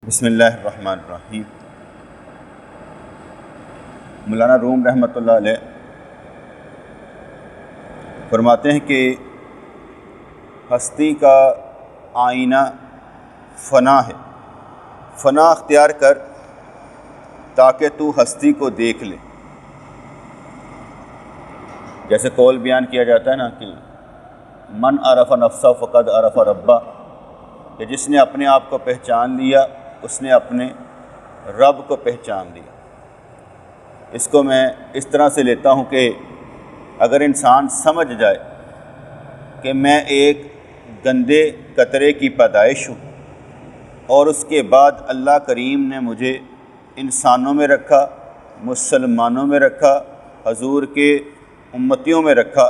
بسم اللہ الرحمن الرحیم۔ مولانا روم رحمۃ اللہ علیہ فرماتے ہیں کہ ہستی کا آئینہ فنا ہے، فنا اختیار کر تاکہ تو ہستی کو دیکھ لے۔ جیسے قول بیان کیا جاتا ہے نا کہ من عرف نفسہ فقد عرف ربہ، کہ جس نے اپنے آپ کو پہچان لیا اس نے اپنے رب کو پہچان لیا۔ اس کو میں اس طرح سے لیتا ہوں کہ اگر انسان سمجھ جائے کہ میں ایک گندے قطرے کی پیدائش ہوں اور اس کے بعد اللہ کریم نے مجھے انسانوں میں رکھا، مسلمانوں میں رکھا، حضور کے امتیوں میں رکھا،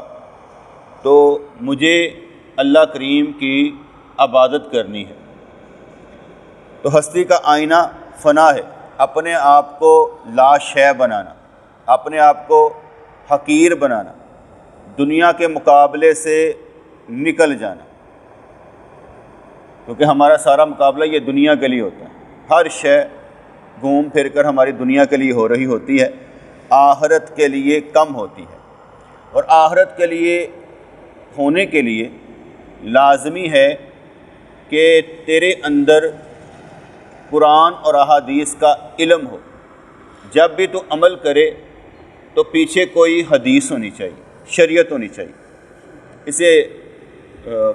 تو مجھے اللہ کریم کی عبادت کرنی ہے۔ تو ہستی کا آئینہ فنا ہے، اپنے آپ کو لا شے بنانا، اپنے آپ کو حقیر بنانا، دنیا کے مقابلے سے نکل جانا، کیونکہ ہمارا سارا مقابلہ یہ دنیا کے لیے ہوتا ہے۔ ہر شے گھوم پھر کر ہماری دنیا کے لیے ہو رہی ہوتی ہے، آخرت کے لیے کم ہوتی ہے۔ اور آخرت کے لیے ہونے کے لیے لازمی ہے کہ تیرے اندر قرآن اور احادیث کا علم ہو۔ جب بھی تو عمل کرے تو پیچھے کوئی حدیث ہونی چاہیے، شریعت ہونی چاہیے۔ اسے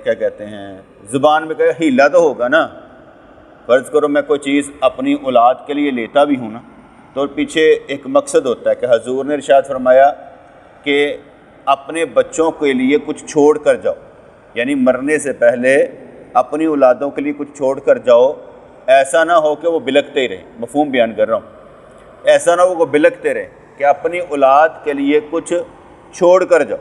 کیا کہتے ہیں، زبان میں کہ ہیلا تو ہوگا نا۔ فرض کرو میں کوئی چیز اپنی اولاد کے لیے لیتا بھی ہوں نا، تو پیچھے ایک مقصد ہوتا ہے کہ حضور نے ارشاد فرمایا کہ اپنے بچوں کے لیے کچھ چھوڑ کر جاؤ، یعنی مرنے سے پہلے اپنی اولادوں کے لیے کچھ چھوڑ کر جاؤ۔ ایسا نہ ہو کہ وہ بلکتے ہی رہیں، مفہوم بیان کر رہا ہوں، ایسا نہ ہو کہ وہ بلکتے رہیں، کہ اپنی اولاد کے لیے کچھ چھوڑ کر جاؤ۔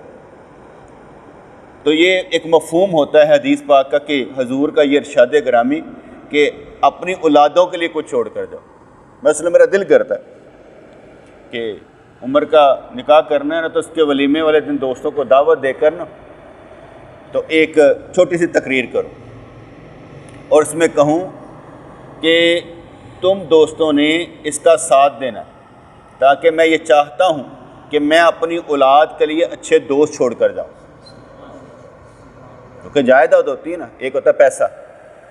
تو یہ ایک مفہوم ہوتا ہے حدیث پاک کا کہ حضور کا یہ ارشاد گرامی کہ اپنی اولادوں کے لیے کچھ چھوڑ کر جاؤ۔ مثلا میرا دل کرتا ہے کہ عمر کا نکاح کرنا ہے نا، تو اس کے ولیمے والے دن دوستوں کو دعوت دے کر نا تو ایک چھوٹی سی تقریر کرو اور اس میں کہوں کہ تم دوستوں نے اس کا ساتھ دینا، تاکہ میں یہ چاہتا ہوں کہ میں اپنی اولاد کے لیے اچھے دوست چھوڑ کر جاؤں۔ کیونکہ جائیداد ہوتی ہے نا، ایک ہوتا ہے پیسہ،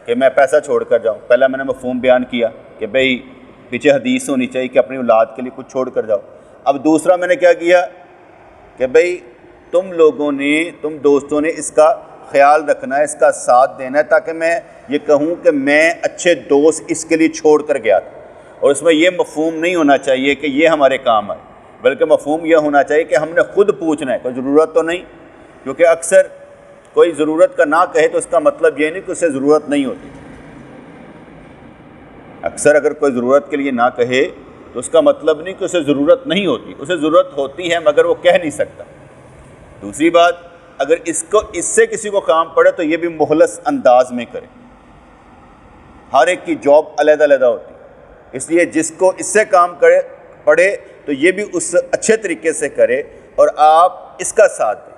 کہ میں پیسہ چھوڑ کر جاؤں۔ پہلا میں نے مفہوم بیان کیا کہ بھئی پیچھے حدیث ہونی چاہیے کہ اپنی اولاد کے لیے کچھ چھوڑ کر جاؤ۔ اب دوسرا میں نے کیا کیا کہ بھئی تم لوگوں نے، تم دوستوں نے اس کا خیال رکھنا ہے، اس کا ساتھ دینا ہے، تاکہ میں یہ کہوں کہ میں اچھے دوست اس کے لیے چھوڑ کر گیا تھا۔ اور اس میں یہ مفہوم نہیں ہونا چاہیے کہ یہ ہمارے کام آئے، بلکہ مفہوم یہ ہونا چاہیے کہ ہم نے خود پوچھنا ہے، کوئی ضرورت تو نہیں۔ کیونکہ اکثر کوئی ضرورت کا نہ کہے تو اس کا مطلب یہ نہیں کہ اسے ضرورت نہیں ہوتی۔ اکثر اگر کوئی ضرورت کے لیے نہ کہے تو اس کا مطلب نہیں کہ اسے ضرورت نہیں ہوتی، اسے ضرورت ہوتی ہے مگر وہ کہہ نہیں سکتا۔ دوسری بات، اگر اس سے کسی کو کام پڑے تو یہ بھی مخلص انداز میں کرے۔ ہر ایک کی جاب علیحدہ علیحدہ ہوتی ہے، اس لیے جس کو اس سے کام پڑے تو یہ بھی اس اچھے طریقے سے کرے اور آپ اس کا ساتھ دیں۔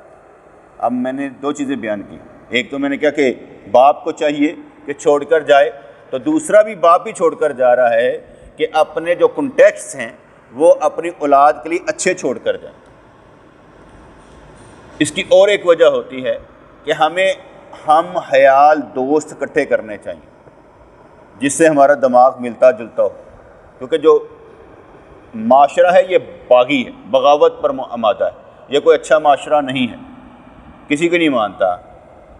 اب میں نے دو چیزیں بیان کی، ایک تو میں نے کہا کہ باپ کو چاہیے کہ چھوڑ کر جائے، تو دوسرا بھی باپ ہی چھوڑ کر جا رہا ہے کہ اپنے جو کنٹیکٹس ہیں وہ اپنی اولاد کے لیے اچھے چھوڑ کر جائیں۔ اس کی اور ایک وجہ ہوتی ہے کہ ہمیں ہم حیال دوست اکٹھے کرنے چاہیے جس سے ہمارا دماغ ملتا جلتا ہو، کیونکہ جو معاشرہ ہے یہ باغی ہے، بغاوت پر آمادہ ہے، یہ کوئی اچھا معاشرہ نہیں ہے، کسی کو نہیں مانتا،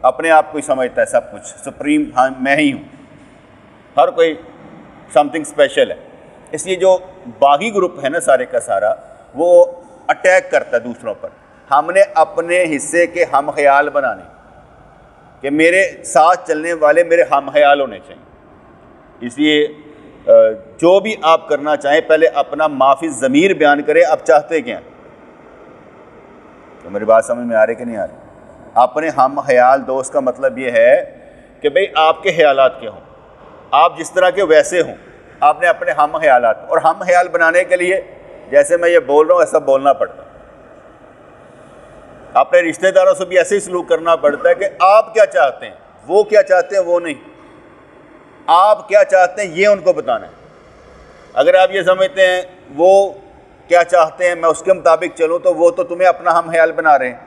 اپنے آپ کو ہی سمجھتا ہے سب کچھ سپریم، ہاں میں ہی ہوں، ہر کوئی سم تھنگ اسپیشل ہے۔ اس لیے جو باغی گروپ ہے نا سارے کا سارا، وہ اٹیک کرتا ہے دوسروں پر۔ ہم نے اپنے حصے کے ہم خیال بنانے کہ میرے ساتھ چلنے والے میرے ہم خیال ہونے چاہیے۔ اس لیے جو بھی آپ کرنا چاہیں پہلے اپنا معافی ضمیر بیان کریں، آپ چاہتے کیا ہیں۔ تو میری بات سمجھ میں آ رہی کہ نہیں آ رہی؟ اپنے ہم خیال دوست کا مطلب یہ ہے کہ بھئی آپ کے خیالات کیا ہوں، آپ جس طرح کے ویسے ہوں، آپ نے اپنے ہم خیالات، اور ہم خیال بنانے کے لیے جیسے میں یہ بول رہا ہوں ایسا بولنا پڑتا ہے۔ اپنے رشتہ داروں سے بھی ایسے ہی سلوک کرنا پڑتا ہے کہ آپ کیا چاہتے ہیں، وہ کیا چاہتے ہیں وہ نہیں۔ آپ کیا چاہتے ہیں یہ ان کو بتانا ہے۔ اگر آپ یہ سمجھتے ہیں وہ کیا چاہتے ہیں میں اس کے مطابق چلوں تو وہ تو تمہیں اپنا ہم خیال بنا رہے ہیں۔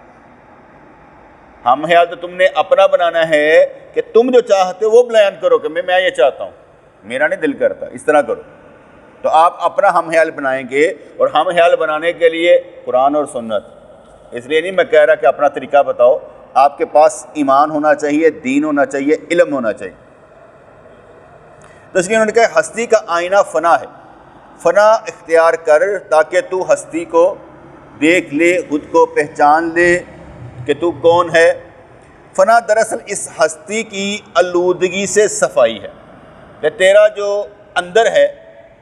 ہم خیال تو تم نے اپنا بنانا ہے کہ تم جو چاہتے ہو وہ بیان کرو کہ میں یہ چاہتا ہوں، میرا نہیں دل کرتا، اس طرح کرو۔ تو آپ اپنا ہم خیال بنائیں گے، اور ہم خیال بنانے کے لیے قرآن اور سنت، اس لیے نہیں میں کہہ رہا کہ اپنا طریقہ بتاؤ، آپ کے پاس ایمان ہونا چاہیے، دین ہونا چاہیے، علم ہونا چاہیے۔ تو اس لیے انہوں نے کہا ہستی کا آئینہ فنا ہے، فنا اختیار کر تاکہ تو ہستی کو دیکھ لے، خود کو پہچان لے کہ تو کون ہے۔ فنا دراصل اس ہستی کی آلودگی سے صفائی ہے، کہ تیرا جو اندر ہے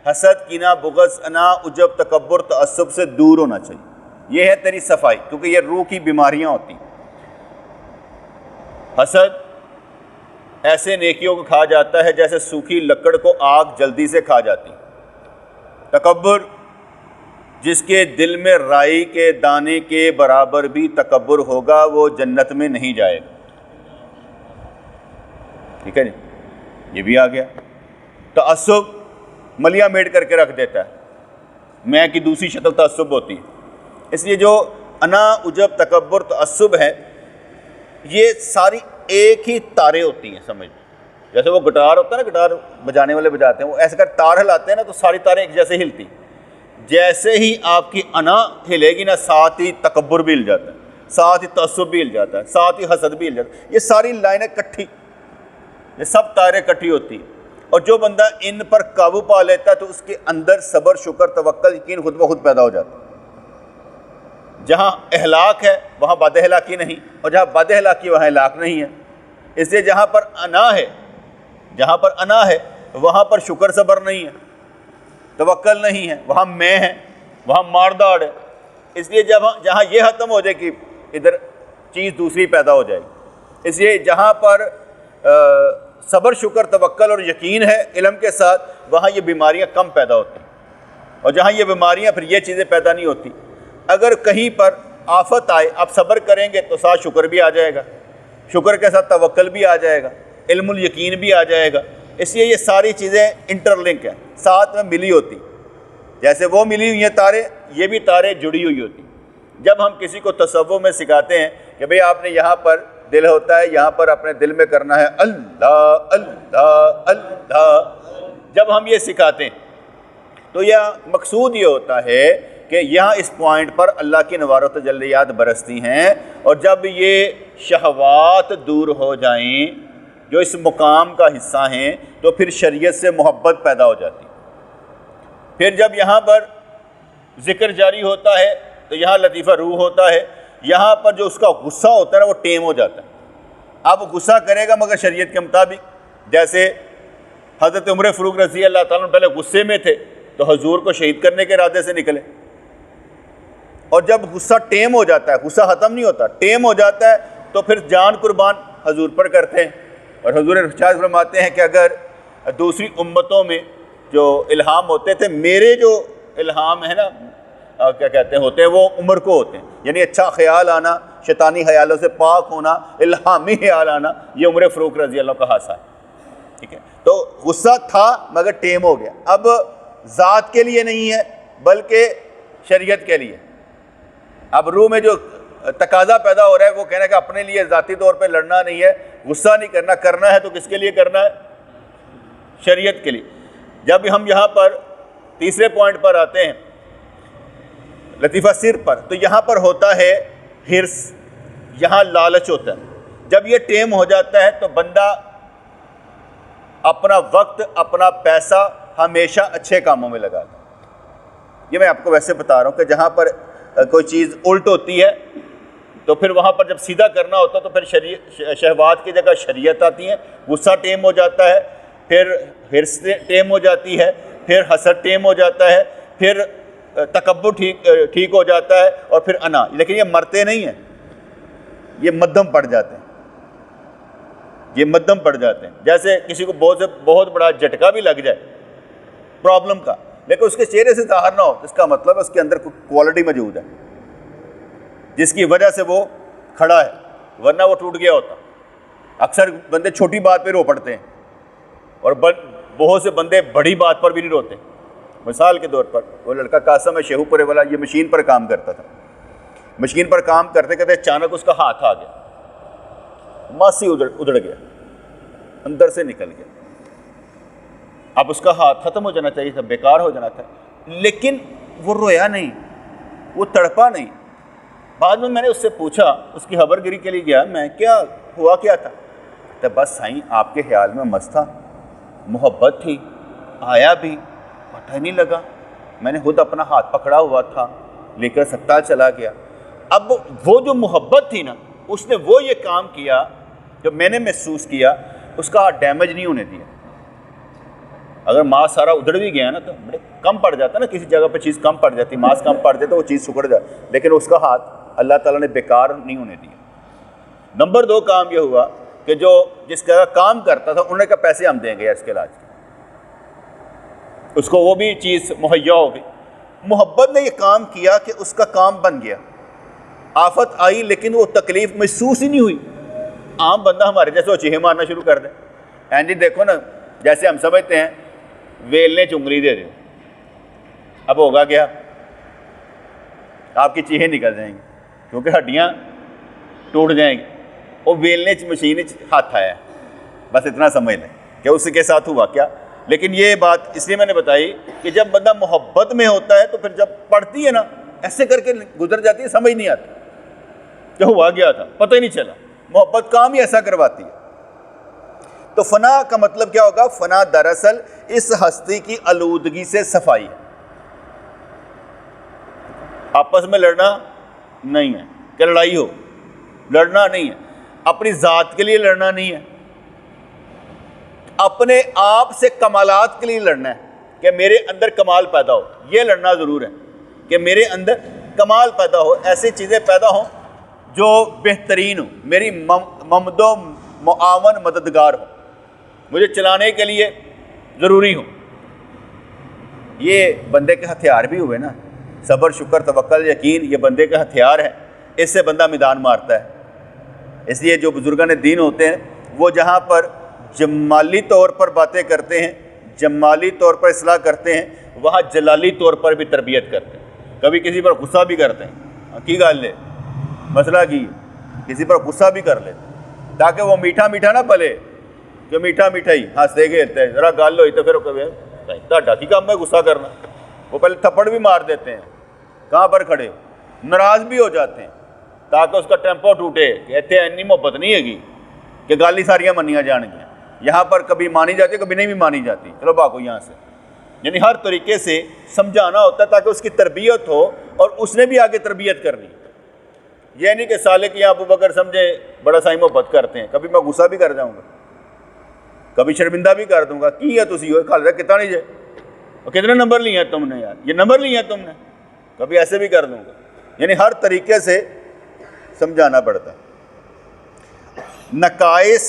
حسد، کینہ، بغض، انا، عجب، تکبر، تعصب سے دور ہونا چاہیے، یہ ہے تیری صفائی، کیونکہ یہ روح کی بیماریاں ہوتی ہیں۔ حسد ایسے نیکیوں کو کھا جاتا ہے جیسے سوکھی لکڑ کو آگ جلدی سے کھا جاتی۔ تکبر، جس کے دل میں رائی کے دانے کے برابر بھی تکبر ہوگا وہ جنت میں نہیں جائے گا۔ ٹھیک ہے جی، یہ بھی آ گیا۔ تعصب ملیاں میٹ کر کے رکھ دیتا ہے، میں کی دوسری شکل تعصب ہوتی ہے۔ اس لیے جو انا، عجب، تکبر، تعصب ہے، یہ ساری ایک ہی تاریں ہوتی ہیں، سمجھ جیسے وہ گٹار ہوتا ہے نا، گٹار بجانے والے بجاتے ہیں، وہ ایسے کر تار ہلاتے ہیں نا تو ساری تاریں ایک جیسے ہلتی، جیسے ہی آپ کی انا ہلے گی نا ساتھ ہی تکبر بھی ہل جاتا ہے، ساتھ ہی تعصب بھی ہل جاتا ہے، ساتھ ہی حسد بھی ہل جاتا ہے۔ یہ ساری لائنیں کٹھی، یہ سب تاریں کٹھی ہوتی ہیں، اور جو بندہ ان پر قابو پا لیتا ہے تو اس کے اندر صبر، شکر، توکل، یقین خود بخود پیدا ہو جاتا ہے۔ جہاں اخلاق ہے وہاں بد اخلاقی نہیں، اور جہاں بد اخلاقی وہاں اخلاق نہیں ہے۔ اس لیے جہاں پر انا ہے وہاں پر شکر صبر نہیں ہے، توکل نہیں ہے، وہاں میں ہے، وہاں مار داڑ ہے۔ اس لیے جہاں یہ ختم ہو جائے کہ ادھر چیز دوسری پیدا ہو جائے گی۔ اس لیے جہاں پر صبر، شکر، توکل اور یقین ہے علم کے ساتھ، وہاں یہ بیماریاں کم پیدا ہوتی ہیں، اور جہاں یہ بیماریاں پھر یہ چیزیں پیدا نہیں ہوتی۔ اگر کہیں پر آفت آئے آپ صبر کریں گے تو ساتھ شکر بھی آ جائے گا، شکر کے ساتھ توکل بھی آ جائے گا، علم الیقین بھی آ جائے گا۔ اس لیے یہ ساری چیزیں انٹر لنک ہیں، ساتھ میں ملی ہوتی، جیسے وہ ملی ہوئی ہیں تاریں، یہ بھی تاریں جڑی ہوئی ہوتی۔ جب ہم کسی کو تصوف میں سکھاتے ہیں کہ بھئی آپ نے یہاں پر دل ہوتا ہے، یہاں پر اپنے دل میں کرنا ہے اللہ اللہ اللہ، جب ہم یہ سکھاتے ہیں تو یہ مقصود یہ ہوتا ہے کہ یہاں اس پوائنٹ پر اللہ کی نوار و تجلیات برستی ہیں، اور جب یہ شہوات دور ہو جائیں جو اس مقام کا حصہ ہیں تو پھر شریعت سے محبت پیدا ہو جاتی۔ پھر جب یہاں پر ذکر جاری ہوتا ہے تو یہاں لطیفہ روح ہوتا ہے، یہاں پر جو اس کا غصہ ہوتا ہے نا وہ ٹیم ہو جاتا ہے۔ اب غصہ کرے گا مگر شریعت کے مطابق، جیسے حضرت عمر فاروق رضی اللہ تعالیٰ عنہ پہلے غصے میں تھے تو حضور کو شہید کرنے کے ارادے سے نکلے، اور جب غصہ ٹیم ہو جاتا ہے، غصہ ختم نہیں ہوتا، ٹیم ہو جاتا ہے تو پھر جان قربان حضور پر کرتے ہیں۔ اور حضور ارشاد فرماتے ہیں کہ اگر دوسری امتوں میں جو الہام ہوتے تھے، میرے جو الہام ہے نا کیا کہتے ہیں ہوتے ہیں، وہ عمر کو ہوتے ہیں، یعنی اچھا خیال آنا، شیطانی خیالوں سے پاک ہونا، الہامی خیال آنا، یہ عمر فاروق رضی اللہ کا خاصہ ہے۔ ٹھیک ہے، تو غصہ تھا مگر ٹیم ہو گیا، اب ذات کے لیے نہیں ہے بلکہ شریعت کے لیے۔ اب روح میں جو تقاضا پیدا ہو رہا ہے وہ کہنا ہے کہ اپنے لیے ذاتی طور پہ لڑنا نہیں ہے، غصہ نہیں کرنا، کرنا ہے تو کس کے لیے کرنا ہے؟ شریعت کے لیے۔ جب ہم یہاں پر تیسرے پوائنٹ پر آتے ہیں لطیفہ سر پر، تو یہاں پر ہوتا ہے حرص، یہاں لالچ ہوتا ہے۔ جب یہ ٹیم ہو جاتا ہے تو بندہ اپنا وقت، اپنا پیسہ ہمیشہ اچھے کاموں میں لگاتا ہے۔ یہ میں آپ کو ویسے بتا رہا ہوں کہ جہاں پر کوئی چیز الٹ ہوتی ہے تو پھر وہاں پر جب سیدھا کرنا ہوتا ہے تو پھر شہوات کی جگہ شریعت آتی ہے، غصہ ٹیم ہو جاتا ہے، پھر حرص ٹیم ہو جاتی ہے، پھر حسد ٹیم ہو جاتا ہے، پھر تکبر ٹھیک ہو جاتا ہے، اور پھر انا۔ لیکن یہ مرتے نہیں ہیں، یہ مدھم پڑ جاتے ہیں، یہ مدھم پڑ جاتے ہیں۔ جیسے کسی کو بہت بڑا جھٹکا بھی لگ جائے پرابلم کا، لیکن اس کے چہرے سے ظاہر نہ ہو، اس کا مطلب ہے اس کے اندر کوئی کوالٹی موجود ہے جس کی وجہ سے وہ کھڑا ہے، ورنہ وہ ٹوٹ گیا ہوتا۔ اکثر بندے چھوٹی بات پہ رو پڑتے ہیں، اور بہت سے بندے بڑی بات پر بھی نہیں روتے. مثال کے طور پر وہ لڑکا قاسم ہے شیخو پورے والا, یہ مشین پر کام کرتا تھا. مشین پر کام کرتے کرتے اچانک اس کا ہاتھ آ گیا, ماسی ادھڑ گیا, اندر سے نکل گیا. اب اس کا ہاتھ ختم ہو جانا چاہیے تھا, بیکار ہو جانا تھا, لیکن وہ رویا نہیں, وہ تڑپا نہیں. بعد میں نے اس سے پوچھا, اس کی خبر گیری کے لیے گیا, میں کیا ہوا کیا تھا؟ تو بس سائیں آپ کے خیال میں مست تھا, محبت تھی, آیا بھی پتہ ہی نہیں لگا, میں نے خود اپنا ہاتھ پکڑا ہوا تھا, لے کر سکتا چلا گیا. اب وہ جو محبت تھی نا, اس نے وہ یہ کام کیا جو میں نے محسوس کیا, اس کا ڈیمیج نہیں ہونے دیا. اگر ماس سارا ادھڑ بھی گیا نا تو بڑے کم پڑ جاتا نا, کسی جگہ پہ چیز کم پڑ جاتی, ماس کم پڑ جاتا, وہ چیز سکڑ جاتی, لیکن اس کا ہاتھ اللہ تعالیٰ نے بیکار نہیں ہونے دیا. نمبر 2 کام یہ ہوا کہ جو جس کا کام کرتا تھا انہوں نے کہا پیسے ہم دیں گے اس کے علاج کے, اس کو وہ بھی چیز مہیا ہو گئی. محبت نے یہ کام کیا کہ اس کا کام بن گیا. آفت آئی لیکن وہ تکلیف محسوس ہی نہیں ہوئی. عام بندہ ہمارے جیسے وہ چیخے مارنا شروع کر دے, جی دیکھو نا, جیسے ہم سمجھتے ہیں ویلنے چنگلی دے دے, اب ہوگا کیا, آپ کی چیخیں نکل جائیں گی کیونکہ ہڈیاں ٹوٹ جائیں گی. وہ ویلنے مشین ہاتھ آیا, بس اتنا سمجھ لیں کہ اس کے ساتھ ہوا کیا. لیکن یہ بات اس لیے میں نے بتائی کہ جب بندہ محبت میں ہوتا ہے تو پھر جب پڑھتی ہے نا, ایسے کر کے گزر جاتی ہے, سمجھ نہیں آتی کہ ہوا گیا تھا, پتہ ہی نہیں چلا. محبت کام ہی ایسا کرواتی ہے. تو فنا کا مطلب کیا ہوگا؟ فنا دراصل اس ہستی کی آلودگی سے صفائی ہے. آپس میں لڑنا نہیں ہے کہ لڑائی ہو, لڑنا نہیں ہے. اپنی ذات کے لیے لڑنا نہیں ہے, اپنے آپ سے کمالات کے لیے لڑنا ہے کہ میرے اندر کمال پیدا ہو. یہ لڑنا ضرور ہے کہ میرے اندر کمال پیدا ہو, ایسی چیزیں پیدا ہوں جو بہترین ہو, میری ممد و معاون مددگار ہو, مجھے چلانے کے لیے ضروری ہو. یہ بندے کے ہتھیار بھی ہوئے نا, صبر, شکر, توکل, یقین, یہ بندے کا ہتھیار ہے. اس سے بندہ میدان مارتا ہے. اس لیے جو بزرگان دین ہوتے ہیں وہ جہاں پر جمالی طور پر باتیں کرتے ہیں, جمالی طور پر اصلاح کرتے ہیں, وہاں جلالی طور پر بھی تربیت کرتے ہیں. کبھی کسی پر غصہ بھی کرتے ہیں, کی گل ہے مسئلہ کی, کسی پر غصہ بھی کر لیتے تاکہ وہ میٹھا میٹھا نہ پلے, کہ میٹھا میٹھا ہی ہنستے کھیلتے ہیں, ذرا گل ہوئی تو پھر تہاڈا کی کام ہے غصہ کرنا. وہ پہلے تھپڑ بھی مار دیتے ہیں, کہاں پر کھڑے, ناراض بھی ہو جاتے ہیں تاکہ اس کا ٹیمپو ٹوٹے کہ اتنے اینی محبت نہیں ہے گی کہ گالی ساریاں منیاں جان گیا. یہاں پر کبھی مانی جاتی ہے, کبھی نہیں بھی مانی جاتی, چلو بھاگو یہاں سے. یعنی ہر طریقے سے سمجھانا ہوتا ہے تاکہ اس کی تربیت ہو اور اس نے بھی آگے تربیت کرنی. یہ نہیں کہ سالے کی ابو بکر سمجھے بڑا سائی محبت کرتے ہیں, کبھی میں غصہ بھی کر جاؤں گا, کبھی شرمندہ بھی کر دوں گا. کی ہے تسی ہوئے کھال رہے کتنا نہیں جائے, اور کتنے نمبر لیے ہیں تم نے, یار یہ نمبر لیے ہیں تم نے, کبھی ایسے بھی کر دوں گا. یعنی ہر طریقے سے سمجھانا پڑتا ہے. نقائص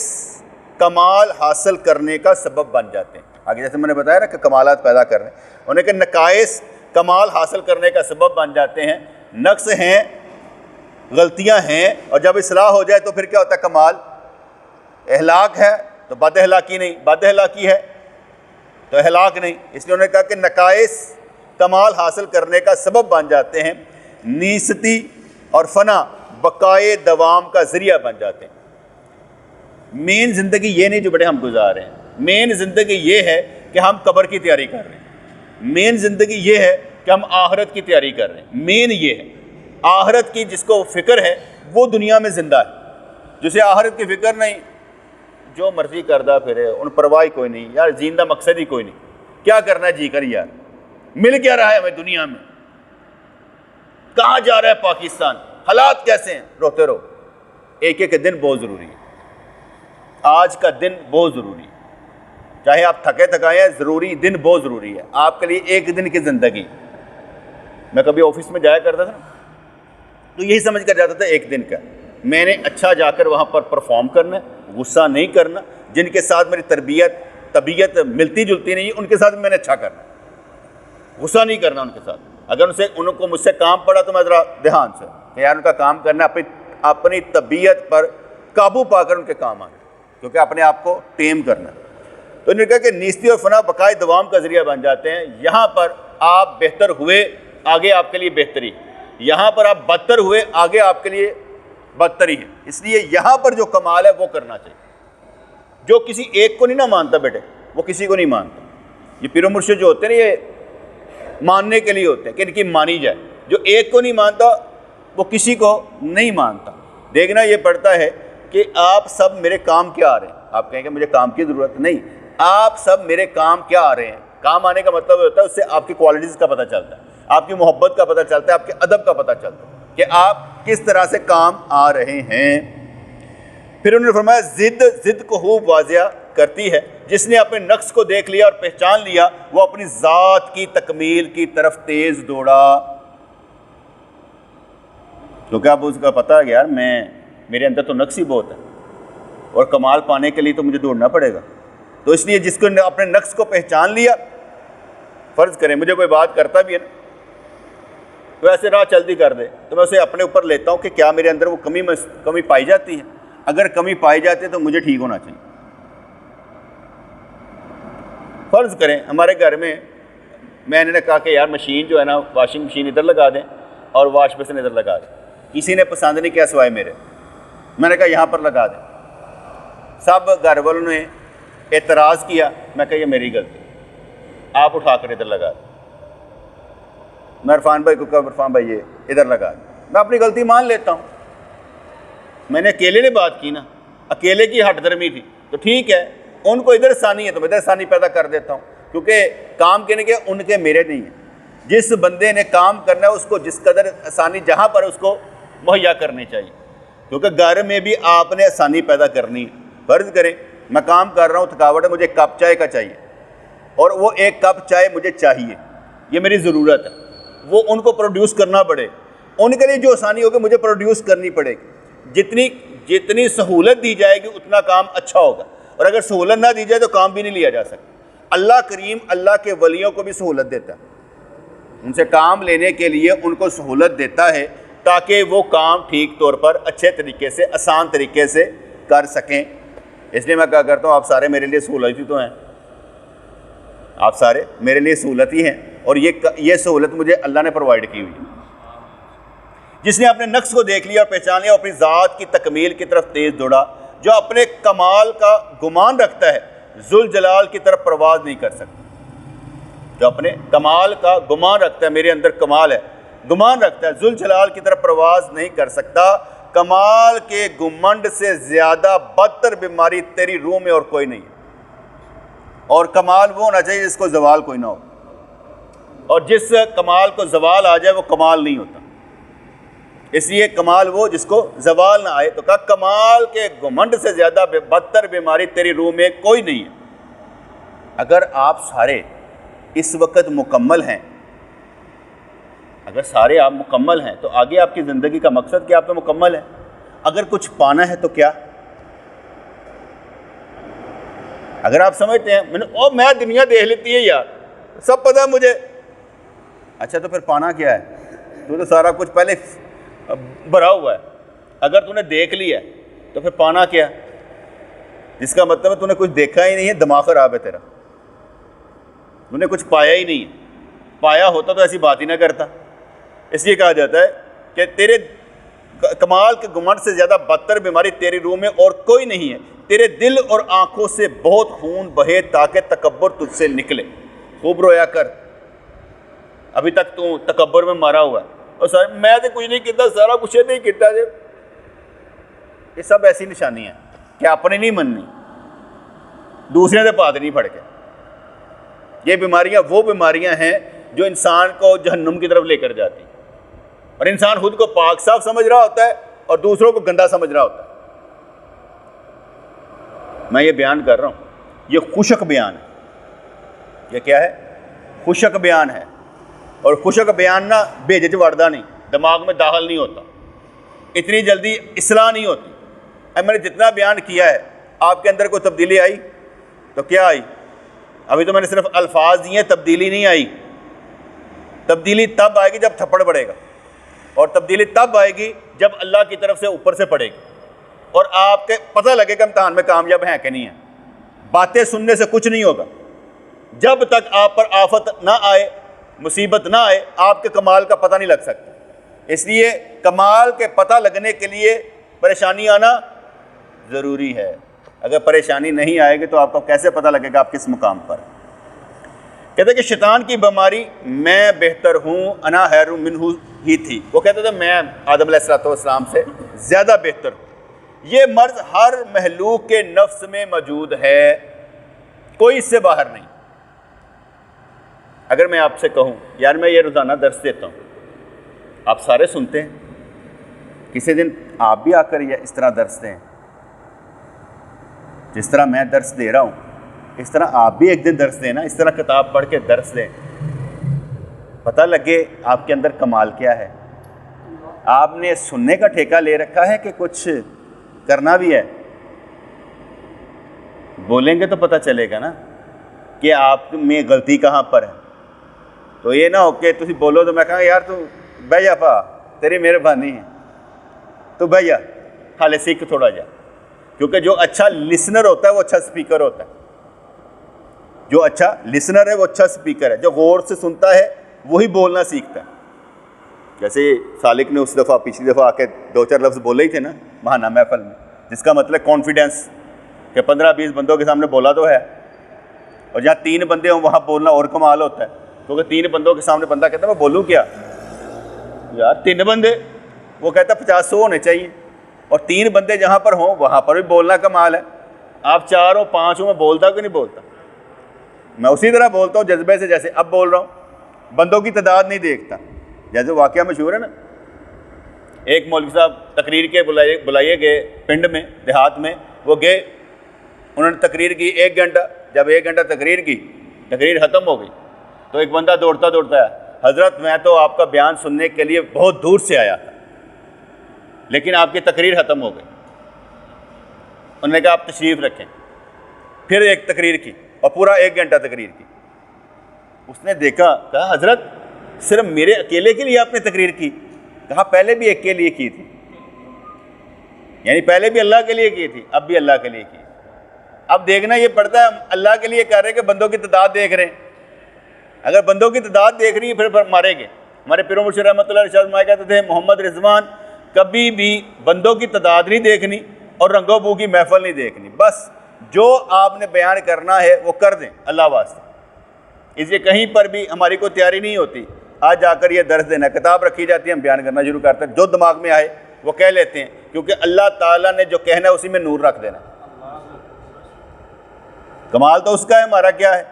کمال حاصل کرنے کا سبب بن جاتے ہیں. آگے جیسے میں نے بتایا نا کہ کمالات پیدا کر رہے ہیں, انہیں کہ نقائص کمال حاصل کرنے کا سبب بن جاتے ہیں. نقص ہیں, غلطیاں ہیں, اور جب اصلاح ہو جائے تو پھر کیا ہوتا ہے کمال. اہلاک ہے تو بد اہلاکی نہیں, بد اہلاکی ہے تو اہلاک نہیں. اس لیے انہوں نے کہا کہ نقائص کمال حاصل کرنے کا سبب بن جاتے ہیں. نیستی اور فنا بقائے دوام کا ذریعہ بن جاتے ہیں. مین زندگی یہ نہیں جو بڑے ہم گزار رہے ہیں, مین زندگی یہ ہے کہ ہم قبر کی تیاری کر رہے ہیں. مین زندگی یہ ہے کہ ہم آخرت کی تیاری کر رہے ہیں. مین یہ ہے آخرت کی, جس کو فکر ہے وہ دنیا میں زندہ ہے. جسے آخرت کی فکر نہیں, جو مرضی کردہ پھرے, ان پرواہ کوئی نہیں. یار زندہ مقصد ہی کوئی نہیں, کیا کرنا ہے جی کر, یار مل کیا رہا ہے ہمیں دنیا میں, کہاں جا رہا ہے پاکستان, حالات کیسے ہیں, روتے رہو. ایک ایک دن بہت ضروری ہے, آج کا دن بہت ضروری ہے. چاہے آپ تھکے تھکائے ہیں, ضروری دن بہت ضروری ہے آپ کے لیے. ایک دن کی زندگی, میں کبھی آفس میں جایا کرتا تھا تو یہی سمجھ کر جاتا تھا ایک دن کا, میں نے اچھا جا کر وہاں پر پرفارم کرنا ہے, غصہ نہیں کرنا. جن کے ساتھ میری طبیعت ملتی جلتی نہیں, ان کے ساتھ میں نے اچھا کرنا, غصہ نہیں کرنا ان کے ساتھ. اگر ان کو مجھ سے کام پڑا تو میں ذرا دھیان سے کہ یار ان کا کام کرنا ہے, اپنی طبیعت پر قابو پا کر ان کے کام آنا, کیونکہ اپنے آپ کو ٹیم کرنا ہے. تو انہوں نے کہا کہ نیستی اور فنا بقائے دوام کا ذریعہ بن جاتے ہیں. یہاں پر آپ بہتر ہوئے آگے آپ کے لیے بہتری، یہاں پر آپ بدتر ہوئے آگے آپ کے لیے بدتری ہے. اس لیے یہاں پر جو کمال ہے وہ کرنا چاہیے. جو کسی ایک کو نہیں نہ مانتا بیٹے، وہ کسی کو نہیں مانتا. یہ پیر و مرشد جو ہوتے ہیں نا، یہ ماننے کے لیے ہوتے ہیں کہ ان کی مانی جائے. جو ایک کو نہیں مانتا وہ کسی کو نہیں مانتا. دیکھنا یہ پڑتا ہے کہ آپ سب میرے کام کیا آ رہے ہیں. آپ کہیں کہ مجھے کام کی ضرورت نہیں، آپ سب میرے کام کیا آ رہے ہیں. کام آنے کا مطلب ہوتا ہے اس سے آپ کی کوالٹیز کا پتہ چلتا ہے، آپ کی محبت کا پتہ چلتا ہے، آپ کے ادب کا پتہ چلتا ہے کہ آپ کس طرح سے کام آ رہے ہیں. پھر انہوں نے فرمایا ضد کو خوب واضح کرتی ہے. جس نے اپنے نقص کو دیکھ لیا اور پہچان لیا وہ اپنی ذات کی تکمیل کی طرف تیز دوڑا. کیونکہ اب اس کا پتہ ہے کہ یار میرے اندر تو نقص ہی بہت ہے اور کمال پانے کے لیے تو مجھے دوڑنا پڑے گا. تو اس لیے جس کو اپنے نقص کو پہچان لیا، فرض کریں مجھے کوئی بات کرتا بھی ہے نا، تو ایسے راہ چلتی کر دے تو میں اسے اپنے اوپر لیتا ہوں کہ کیا میرے اندر وہ کمی پائی جاتی ہے. اگر کمی پائی جاتی ہے تو مجھے ٹھیک ہونا چاہیے. فرض کریں ہمارے گھر میں نے کہا کہ یار مشین جو ہے نا، واشنگ مشین ادھر لگا دیں اور واش بیسن ادھر لگا دیں. کسی نے پسند نہیں کیا سوائے میرے. میں نے کہا یہاں پر لگا دیں. سب گھر والوں نے اعتراض کیا. میں کہا یہ میری غلطی، آپ اٹھا کر ادھر لگا دیں. میں عرفان بھائی کو کہا عرفان بھائی یہ ادھر لگا دیں. میں اپنی غلطی مان لیتا ہوں. میں نے اکیلے نے بات کی نا، اکیلے کی ہٹ درمی تھی تو ٹھیک ہے. ان کو ادھر آسانی ہے تو میں ادھر آسانی پیدا کر دیتا ہوں، کیونکہ کام کہنے کے ان کے میرے نہیں ہیں. جس بندے نے کام کرنا ہے اس کو جس قدر آسانی جہاں پر اس کو مہیا کرنی چاہیے، کیونکہ گھر میں بھی آپ نے آسانی پیدا کرنی ہے. فرض کریں میں کام کر رہا ہوں، تھکاوٹ ہے، مجھے ایک کپ چائے کا چاہیے اور وہ ایک کپ چائے مجھے چاہیے، یہ میری ضرورت ہے. وہ ان کو پروڈیوس کرنا پڑے، ان کے لیے جو آسانی ہوگی مجھے پروڈیوس کرنی پڑے گی. جتنی سہولت دی جائے گی اتنا کام اچھا ہوگا، اور اگر سہولت نہ دی جائے تو کام بھی نہیں لیا جا سکتا. اللہ کریم اللہ کے ولیوں کو بھی سہولت دیتا ہے، ان سے کام لینے کے لیے ان کو سہولت دیتا ہے تاکہ وہ کام ٹھیک طور پر اچھے طریقے سے آسان طریقے سے کر سکیں. اس لیے میں کہا کرتا ہوں آپ سارے میرے لیے سہولت ہی تو ہیں، آپ سارے میرے لیے سہولت ہی ہیں، اور یہ سہولت مجھے اللہ نے پرووائڈ کی ہوئی. جس نے اپنے نقص کو دیکھ لیا اور پہچان لیا، اپنی ذات کی تکمیل کی طرف تیز دوڑا. جو اپنے کمال کا گمان رکھتا ہے ذوالجلال کی طرف پرواز نہیں کر سکتا. جو اپنے کمال کا گمان رکھتا ہے، میرے اندر کمال ہے، گمان رکھتا ہے، ذوالجلال کی طرف پرواز نہیں کر سکتا. کمال کے گمنڈ سے زیادہ بدتر بیماری تیری روح میں اور کوئی نہیں ہے. اور کمال وہ ہونا چاہیے جس کو زوال کوئی نہ ہو، اور جس کمال کو زوال آ جائے وہ کمال نہیں ہوتا. اس لیے کمال وہ جس کو زوال نہ آئے. تو کہا کمال کے گھمنڈ سے زیادہ بدتر بیماری تیری روح میں کوئی نہیں ہے. اگر آپ سارے اس وقت مکمل ہیں، اگر سارے آپ مکمل ہیں تو آگے آپ کی زندگی کا مقصد کیا؟ آپ تو مکمل ہیں. اگر کچھ پانا ہے تو کیا؟ اگر آپ سمجھتے ہیں میں دنیا دیکھ لیتی ہے یار، سب پتہ ہے مجھے، اچھا تو پھر پانا کیا ہے؟ تو سارا کچھ پہلے بھرا ہوا ہے. اگر تو نے دیکھ لیا ہے تو پھر پانا کیا؟ جس کا مطلب ہے تو نے کچھ دیکھا ہی نہیں ہے، دماغ خراب ہے تیرا، تو نے کچھ پایا ہی نہیں ہے. پایا ہوتا تو ایسی بات ہی نہ کرتا. اس لیے کہا جاتا ہے کہ تیرے کمال کے گھمنڈ سے زیادہ بدتر بیماری تیری روح میں اور کوئی نہیں ہے. تیرے دل اور آنکھوں سے بہت خون بہے تاکہ تکبر تجھ سے نکلے. خوب رویا کر، ابھی تک تو تکبر میں مارا ہوا ہے، اور میں تو کچھ نہیں کیتا، سارا کچھ نہیں کیتا. یہ سب ایسی نشانی ہے کہ اپنی نہیں مننی، دوسرے سے پات نہیں پڑ کے. یہ بیماریاں وہ بیماریاں ہیں جو انسان کو جہنم کی طرف لے کر جاتی ہیں، اور انسان خود کو پاک صاف سمجھ رہا ہوتا ہے اور دوسروں کو گندا سمجھ رہا ہوتا ہے. میں یہ بیان کر رہا ہوں، یہ خشک بیان ہے. یہ کیا ہے؟ خشک بیان ہے. اور خشک بیان نہ بھیجے وردہ نہیں، دماغ میں داخل نہیں ہوتا، اتنی جلدی اصلاح نہیں ہوتی. اب میں نے جتنا بیان کیا ہے آپ کے اندر کوئی تبدیلی آئی تو کیا آئی؟ ابھی تو میں نے صرف الفاظ دیے، تبدیلی نہیں آئی. تبدیلی تب آئے گی جب تھپڑ پڑے گا، اور تبدیلی تب آئے گی جب اللہ کی طرف سے اوپر سے پڑے گی اور آپ کے پتہ لگے کہ امتحان میں کامیاب ہیں کہ نہیں ہیں. باتیں سننے سے کچھ نہیں ہوگا. جب تک آپ پر آفت نہ آئے، مصیبت نہ آئے، آپ کے کمال کا پتہ نہیں لگ سکتا. اس لیے کمال کے پتہ لگنے کے لیے پریشانی آنا ضروری ہے. اگر پریشانی نہیں آئے گی تو آپ کو کیسے پتہ لگے گا آپ کس مقام پر. کہتے کہ شیطان کی بیماری میں بہتر ہوں، انا خیر منہ ہی تھی. وہ کہتے تھے میں آدم علیہ السلام سے زیادہ بہتر ہوں. یہ مرض ہر مخلوق کے نفس میں موجود ہے، کوئی اس سے باہر نہیں. اگر میں آپ سے کہوں یار میں یہ روزانہ درس دیتا ہوں، آپ سارے سنتے ہیں، کسی دن آپ بھی آ کر یہ اس طرح درس دیں، جس طرح میں درس دے رہا ہوں اس طرح آپ بھی ایک دن درس دیں نا، اس طرح کتاب پڑھ کے درس دیں، پتہ لگے آپ کے اندر کمال کیا ہے. آپ نے سننے کا ٹھیکہ لے رکھا ہے کہ کچھ کرنا بھی ہے. بولیں گے تو پتہ چلے گا نا کہ آپ میں غلطی کہاں پر ہے. تو یہ نہ ہو کہ تسی بولو تو میں کہاں یار تو بہ جا پا، تیری مہربانی ہے، تو بہ جا، حالے سیکھ تھوڑا جا. کیونکہ جو اچھا لسنر ہوتا ہے وہ اچھا سپیکر ہوتا ہے. جو اچھا لسنر ہے وہ اچھا سپیکر ہے. جو غور سے سنتا ہے وہی بولنا سیکھتا ہے. جیسے سالک نے اس دفعہ پچھلی دفعہ آ کے 2-4 لفظ بولے ہی تھے نا ماہانہ محفل میں، جس کا مطلب کانفیڈنس، کہ 15-20 بندوں کے سامنے بولا تو ہے. اور جہاں 3 بندے ہوں وہاں بولنا اور کمال ہوتا ہے. کیونکہ 3 بندوں کے سامنے بندہ کہتا ہے میں بولوں کیا یار، 3 بندے، وہ کہتا ہے 50-100 ہونے چاہیے. اور 3 بندے جہاں پر ہوں وہاں پر بھی بولنا کمال ہے. آپ 4 ہو 5 ہو، میں بولتا کہ نہیں بولتا؟ میں اسی طرح بولتا ہوں جذبے سے جیسے اب بول رہا ہوں. بندوں کی تعداد نہیں دیکھتا. جیسے واقعہ مشہور ہے نا، ایک مولوی صاحب تقریر کے بلائے گئے پنڈ میں، دیہات میں. وہ گئے، انہوں نے تقریر کی 1 گھنٹہ. جب 1 گھنٹہ تقریر کی، تقریر ختم ہو گئی تو ایک بندہ دوڑتا ہے، حضرت میں تو آپ کا بیان سننے کے لیے بہت دور سے آیا تھا لیکن آپ کی تقریر ختم ہو گئی. انہوں نے کہا آپ تشریف رکھیں. پھر ایک تقریر کی اور پورا 1 گھنٹہ تقریر کی. اس نے دیکھا، کہا حضرت صرف میرے اکیلے کے لیے آپ نے تقریر کی؟ کہا پہلے بھی ایک کے لیے کی تھی، یعنی پہلے بھی اللہ کے لیے کی تھی، اب بھی اللہ کے لیے کی. اب دیکھنا یہ پڑتا ہے ہم اللہ کے لیے کر رہے ہیں کہ بندوں کی تعداد دیکھ رہے ہیں. اگر بندوں کی تعداد دیکھ رہی ہے پھر مارے گے. ہمارے پیر و مرشد رحمۃ اللہ ارشاد فرمایا کہتے تھے محمد رضوان کبھی بھی بندوں کی تعداد نہیں دیکھنی اور رنگوں بو کی محفل نہیں دیکھنی. بس جو آپ نے بیان کرنا ہے وہ کر دیں اللہ واسطے. اس لیے کہیں پر بھی ہماری کوئی تیاری نہیں ہوتی آج جا کر یہ درس دینا. کتاب رکھی جاتی ہے، ہم بیان کرنا شروع کرتے ہیں، جو دماغ میں آئے وہ کہہ لیتے ہیں، کیونکہ اللہ تعالیٰ نے جو کہنا ہے اسی میں نور رکھ دینا. کمال تو اس کا ہے، ہمارا کیا ہے.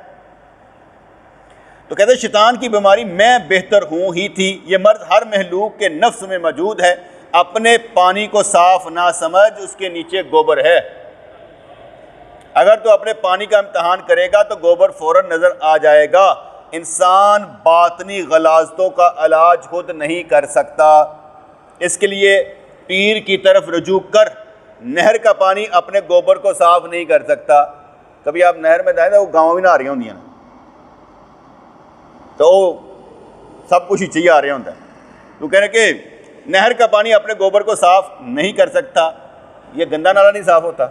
تو کہتے ہیں شیطان کی بیماری میں بہتر ہوں ہی تھی. یہ مرض ہر مخلوق کے نفس میں موجود ہے. اپنے پانی کو صاف نہ سمجھ، اس کے نیچے گوبر ہے. اگر تو اپنے پانی کا امتحان کرے گا تو گوبر فوراً نظر آ جائے گا. انسان باطنی غلاظتوں کا علاج خود نہیں کر سکتا، اس کے لیے پیر کی طرف رجوع کر. نہر کا پانی اپنے گوبر کو صاف نہیں کر سکتا. کبھی آپ نہر میں جائیں تو وہ گاؤں بھی نہ آ رہی ہوندی ہیں تو سب کچھ ہی آ رہا ہوتا ہے. تو کہہ رہے کہ نہر کا پانی اپنے گوبر کو صاف نہیں کر سکتا. یہ گندا نالا نہیں صاف ہوتا،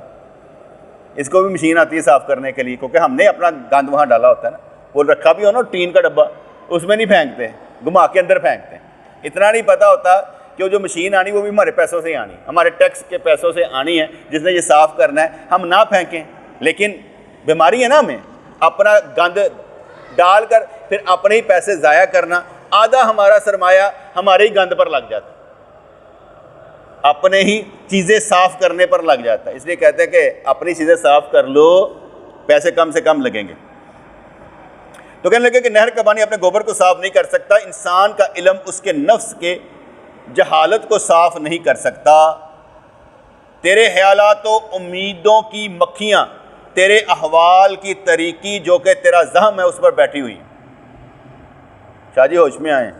اس کو بھی مشین آتی ہے صاف کرنے کے لیے، کیونکہ ہم نے اپنا گند وہاں ڈالا ہوتا ہے نا. وہ رکھا بھی ہو نا ٹین کا ڈبہ، اس میں نہیں پھینکتے، گھما کے اندر پھینکتے ہیں. اتنا نہیں پتہ ہوتا کہ وہ جو مشین آنی وہ بھی ہمارے پیسوں سے آنی، ہمارے ٹیکس کے پیسوں سے آنی ہے، جس نے یہ صاف کرنا ہے. ہم نہ پھینکیں، لیکن بیماری ہے نا ہمیں اپنا گند ڈال کر پھر اپنے ہی پیسے ضائع کرنا. آدھا ہمارا سرمایہ ہمارے ہی گند پر لگ جاتا ہے، اپنے ہی چیزیں صاف کرنے پر لگ جاتا ہے. اس لیے کہتے ہیں کہ اپنی چیزیں صاف کر لو، پیسے کم سے کم لگیں گے. تو کہنے لگے کہ نہر کا پانی اپنے گوبر کو صاف نہیں کر سکتا. انسان کا علم اس کے نفس کے جہالت کو صاف نہیں کر سکتا. تیرے خیالات و امیدوں کی مکھیاں تیرے احوال کی طریقی جو کہ تیرا زہم ہے اس پر بیٹھی ہوئی. شاہ جی ہوش میں آئیں.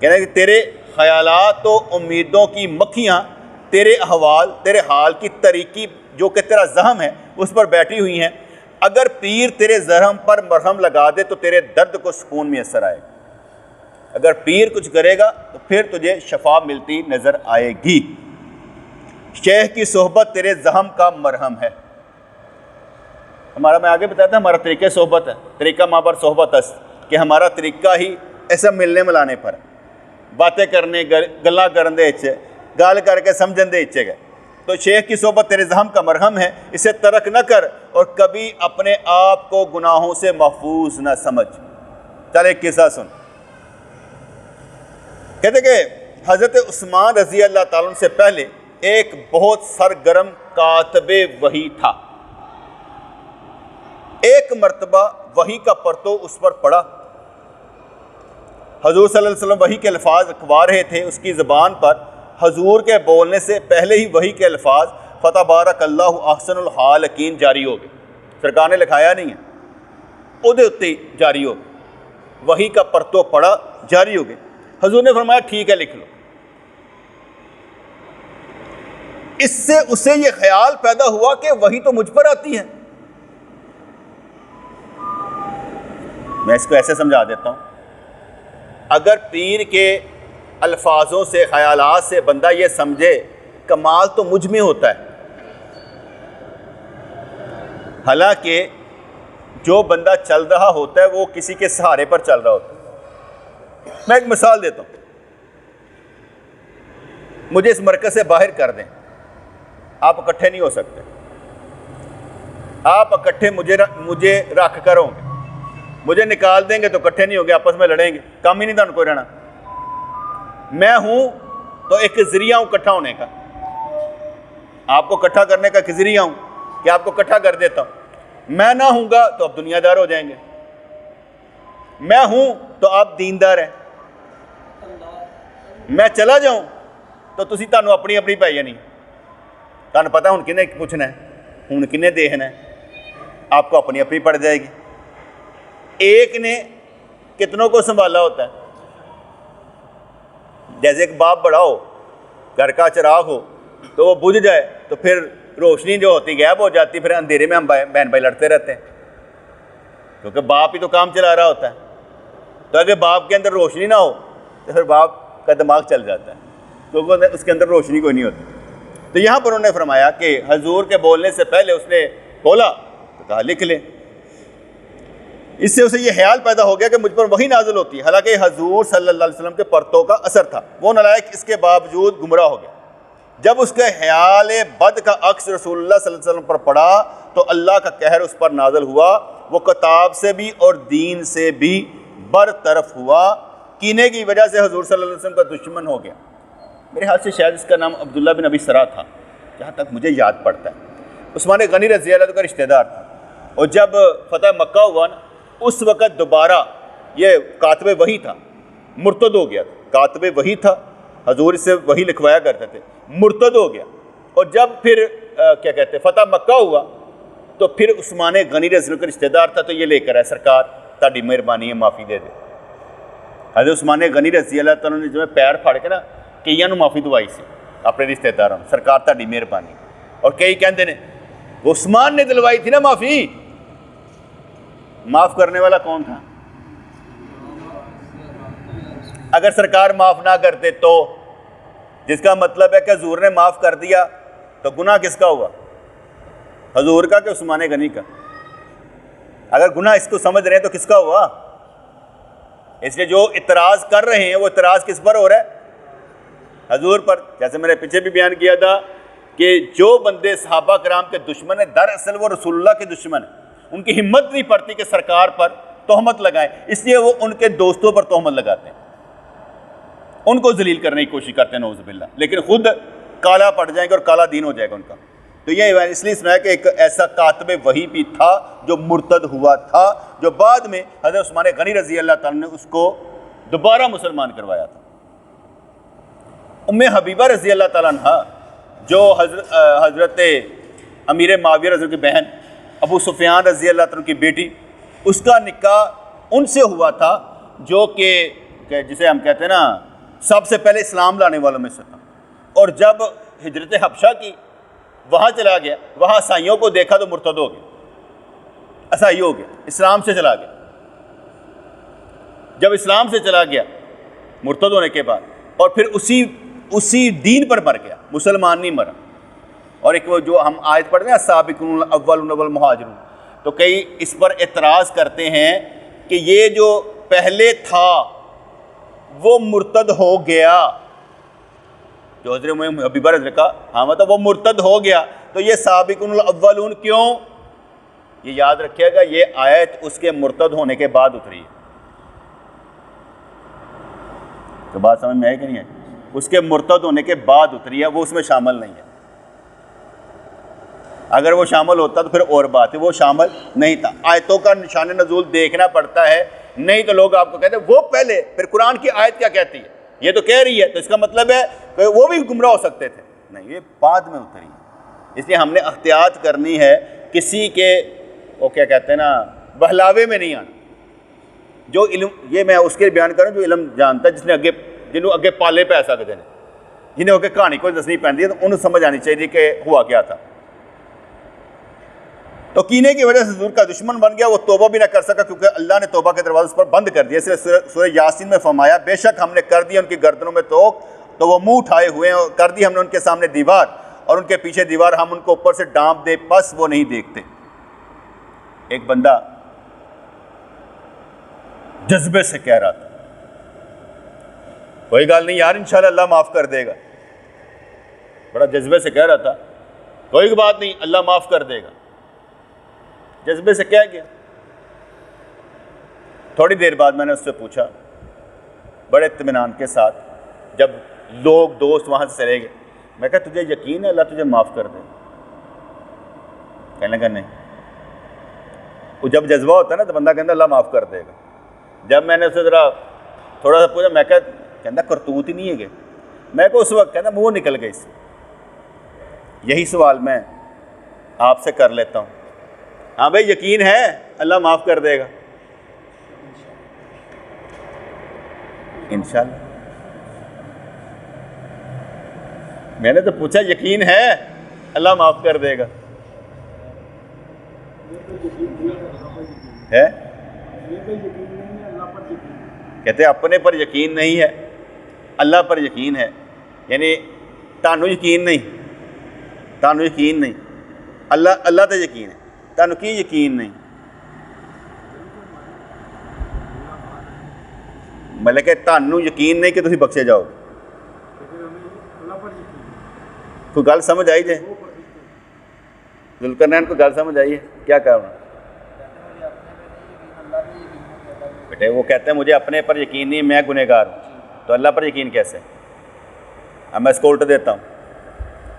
کہنے کہ تیرے خیالات و امیدوں کی مکھیاں تیرے احوال، تیرے حال کی طریقی جو کہ تیرا زہم ہے اس پر بیٹھی ہوئی ہیں. اگر پیر تیرے زخم پر مرہم لگا دے تو تیرے درد کو سکون میسر آئے گا. اگر پیر کچھ کرے گا تو پھر تجھے شفا ملتی نظر آئے گی. شیخ کی صحبت تیرے زخم کا مرہم ہے. ہمارا، میں آگے بتایا تھا، ہمارا طریقہ صحبت ہے، طریقہ ماں پر صحبت ہے، کہ ہمارا طریقہ ہی ایسا ملنے ملانے پر ہے، باتیں کرنے گلاں کرن دے اچھے، گال کر کے سمجھن دے اچھے گئے. تو شیخ کی صحبت تیرے ذہن کا مرہم ہے، اسے ترک نہ کر اور کبھی اپنے آپ کو گناہوں سے محفوظ نہ سمجھ. چل ایک قصہ سن. کہتے کہ حضرت عثمان رضی اللہ تعالیٰ عنہ سے پہلے ایک بہت سرگرم کاتب وحی تھا. ایک مرتبہ وحی کا پرتو اس پر پڑا. حضور صلی اللہ علیہ وسلم وحی کے الفاظ اکھوا رہے تھے، اس کی زبان پر حضور کے بولنے سے پہلے ہی وحی کے الفاظ فتبارک اللہ احسن الخالقین جاری ہو گئے. سرکار نے لکھایا نہیں ہے، ادھے اتنے جاری ہو گئے. وحی کا پرتو پڑا، جاری ہو گئے. حضور نے فرمایا ٹھیک ہے لکھ لو. اس سے اسے یہ خیال پیدا ہوا کہ وحی تو مجھ پر آتی ہے. میں اس کو ایسے سمجھا دیتا ہوں، اگر پیر کے الفاظوں سے، خیالات سے بندہ یہ سمجھے کمال تو مجھ میں ہوتا ہے، حالانکہ جو بندہ چل رہا ہوتا ہے وہ کسی کے سہارے پر چل رہا ہوتا ہے. میں ایک مثال دیتا ہوں، مجھے اس مرکز سے باہر کر دیں، آپ اکٹھے نہیں ہو سکتے. آپ اکٹھے مجھے رکھ کر ہوں گے، مجھے نکال دیں گے تو اکٹھے نہیں ہوں گے، آپس میں لڑیں گے، کام ہی نہیں تھا کوئی رہنا. میں ہوں تو ایک ذریعہ ہوں اکٹھا ہونے کا، آپ کو اکٹھا کرنے کا ایک ذریعہ ہوں کہ آپ کو اکٹھا کر دیتا ہوں. میں نہ ہوں گا تو آپ دنیا دار ہو جائیں گے، میں ہوں تو آپ دیندار ہیں. میں چلا جاؤں تو تسی تانوں اپنی اپنی پائی نہیں، تانوں پتہ ہوں کنے پوچھنا ہے، ہوں کنے دیکھنا ہے، آپ کو اپنی اپنی پڑ جائے گی. ایک نے کتنوں کو سنبھالا ہوتا ہے. جیسے ایک باپ بڑا ہو، گھر کا چراغ ہو تو وہ بجھ جائے تو پھر روشنی جو ہوتی غائب ہو جاتی، پھر اندھیرے میں ہم بہن بھائی لڑتے رہتے ہیں، کیونکہ باپ ہی تو کام چلا رہا ہوتا ہے. تو اگر باپ کے اندر روشنی نہ ہو تو پھر باپ کا دماغ چل جاتا ہے، کیونکہ اس کے اندر روشنی کوئی نہیں ہوتی. تو یہاں پر انہوں نے فرمایا کہ حضور کے بولنے سے پہلے اس نے بولا تو کہا لکھ لے. اس سے اسے یہ خیال پیدا ہو گیا کہ مجھ پر وحی نازل ہوتی ہے، حالانکہ حضور صلی اللہ علیہ وسلم کے پرتو کا اثر تھا. وہ نالائق اس کے باوجود گمراہ ہو گیا. جب اس کے خیال بد کا عکس رسول اللہ صلی اللہ علیہ وسلم پر پڑا تو اللہ کا قہر اس پر نازل ہوا. وہ کتاب سے بھی اور دین سے بھی برطرف ہوا. کینے کی وجہ سے حضور صلی اللہ علیہ وسلم کا دشمن ہو گیا. میرے خیال سے شاید اس کا نام عبداللہ بن ابی سرا تھا، جہاں تک مجھے یاد پڑتا ہے. عثمان غنی رضی اللہ عنہ کا رشتہ دار تھا. اور جب فتح مکہ ہوا نا، اس وقت دوبارہ یہ کاتب وحی تھا، مرتد ہو گیا. کاتب وحی تھا، حضور اس سے وحی لکھوایا کرتے تھے، مرتد ہو گیا. اور جب پھر کیا کہتے ہیں فتح مکہ ہوا تو پھر عثمان غنی رضی اللہ عنہ کا رشتہ دار تھا، تو یہ لے کر آئے سرکار تاری مہربانی ہے معافی دے دے. حضرت عثمان غنی رضی اللہ تعالیٰ نے جو ہے پیر پھاڑ کے نا کئیاں نو معافی دوائی سی اپنے رشتہ داروں، سرکار تاری مہربانی. اور کئی کہتے ہیں عثمان نے دلوائی تھی نا معافی. معاف کرنے والا کون تھا؟ اگر سرکار معاف نہ کرتے تو، جس کا مطلب ہے کہ حضور نے معاف کر دیا تو گناہ کس کا ہوا؟ حضور کا کہ عثمان غنی کا؟ اگر گناہ اس کو سمجھ رہے ہیں تو کس کا ہوا؟ اس لیے جو اعتراض کر رہے ہیں وہ اعتراض کس پر ہو رہا ہے؟ حضور پر. جیسے میں نے پیچھے بھی بیان کیا تھا کہ جو بندے صحابہ کرام کے دشمن ہیں دراصل وہ رسول اللہ کے دشمن ہیں. ان کی ہمت نہیں پڑتی کہ سرکار پر تہمت لگائیں، اس لیے وہ ان کے دوستوں پر تہمت لگاتے ہیں، ان کو ذلیل کرنے کی کوشش کرتے ہیں نعوذ باللہ، لیکن خود کالا پڑ جائیں گے اور کالا دین ہو جائے گا ان کا. تو یہ اس لیے سنا ہے کہ ایک ایسا کاتب وحی بھی تھا جو مرتد ہوا تھا، جو بعد میں حضرت عثمان غنی رضی اللہ تعالیٰ نے اس کو دوبارہ مسلمان کروایا تھا. ام حبیبہ رضی اللہ تعالیٰ عنہ جو حضرت امیر معاویہ رضی اللہ کی بہن، ابو سفیان رضی اللہ تعالیٰ کی بیٹی، اس کا نکاح ان سے ہوا تھا جو کہ جسے ہم کہتے ہیں نا سب سے پہلے اسلام لانے والوں میں سے تھا. اور جب ہجرت حبشہ کی وہاں چلا گیا، وہاں عیسائیوں کو دیکھا تو مرتد ہو گیا، عیسائی ہو گیا، اسلام سے چلا گیا. جب اسلام سے چلا گیا مرتد ہونے کے بعد، اور پھر اسی دین پر مر گیا، مسلمان نہیں مرا. اور ایک وہ جو ہم آیت پڑھتے ہیں سابقون الاولون والمہاجرون، تو تو کئی اس پر اعتراض کرتے ہیں کہ یہ جو پہلے تھا وہ مرتد ہو گیا، جو حضرت حبیبہ نے کہا ہاں مطلب وہ مرتد ہو گیا، تو یہ سابقون الاولون کیوں؟ یہ یاد رکھیے گا یہ آیت اس کے مرتد ہونے کے بعد اتری ہے، تو بات سمجھ میں آئی کہ نہیں ہے؟ اس کے مرتد ہونے کے بعد اتری ہے، وہ اس میں شامل نہیں ہے۔ اگر وہ شامل ہوتا تو پھر اور بات ہے، وہ شامل نہیں تھا۔ آیتوں کا نشان نزول دیکھنا پڑتا ہے، نہیں تو لوگ آپ کو کہتے ہیں وہ پہلے، پھر قرآن کی آیت کیا کہتی ہے؟ یہ تو کہہ رہی ہے، تو اس کا مطلب ہے کہ وہ بھی گمراہ ہو سکتے تھے، نہیں، یہ بعد میں اتری ہے۔ اس لیے ہم نے احتیاط کرنی ہے، کسی کے وہ کیا کہتے ہیں نا بہلاوے میں نہیں آنا۔ جو علم، یہ میں اس کے بیان کروں جو علم جانتا ہے، جس نے اگے جنہوں اگے پالے پہ سکتے ہیں، جنہیں اگے کہانی کوئی دسنی پہنتی ہے، تو انہوں سمجھ آنی چاہیے کہ ہوا کیا تھا۔ تو کینے کی وجہ سے حضور کا دشمن بن گیا، وہ توبہ بھی نہ کر سکا کیونکہ اللہ نے توبہ کے دروازے اس پر بند کر دیا۔ اس لیے سورہ یاسین میں فرمایا بے شک ہم نے کر دی ان کی گردنوں میں توق، تو وہ منہ اٹھائے ہوئے ہیں، اور کر دی ہم نے ان کے سامنے دیوار، اور ان کے پیچھے دیوار، ہم ان کو اوپر سے ڈانپ دے پس وہ نہیں دیکھتے۔ ایک بندہ جذبے سے کہہ رہا تھا کوئی گل نہیں یار انشاءاللہ اللہ معاف کر دے گا، بڑا جذبے سے کہہ رہا تھا کوئی بات نہیں اللہ معاف کر دے گا، جذبے سے کہہ گیا۔ تھوڑی دیر بعد میں نے اس سے پوچھا بڑے اطمینان کے ساتھ، جب لوگ دوست وہاں سے چلے گئے، میں کہا تجھے یقین ہے اللہ تجھے معاف کر دے؟ کہنے لگا نہیں۔ وہ جب جذبہ ہوتا ہے نا تو بندہ کہتا اللہ معاف کر دے گا۔ جب میں نے اسے ذرا تھوڑا سا پوچھا، میں کہتا کرتوت ہی نہیں ہے گے، میں کو اس وقت کہتا منہ نکل گئی سے۔ یہی سوال میں آپ سے کر لیتا ہوں، ہاں بھائی یقین ہے اللہ معاف کر دے گا؟ انشاءاللہ۔ میں نے تو پوچھا یقین ہے اللہ معاف کر دے گا؟ ہے کہتے اپنے پر یقین نہیں ہے، اللہ پر یقین ہے، یعنی تانو یقین نہیں، تانو یقین نہیں، اللہ تے یقین ہے، تانو کی یقین نہیں؟ مطلب کہ تانو یقین نہیں کہ تسی بخشے جاؤ گے۔ کوئی گل سمجھ آئی جائے؟ ذوالقرنین کو گل سمجھ آئی ہے کیا کہنا؟ بیٹے وہ کہتے ہیں مجھے اپنے پر یقین نہیں، میں گنہگار ہوں، تو اللہ پر یقین کیسے؟ اب میں اس کو الٹ دیتا ہوں،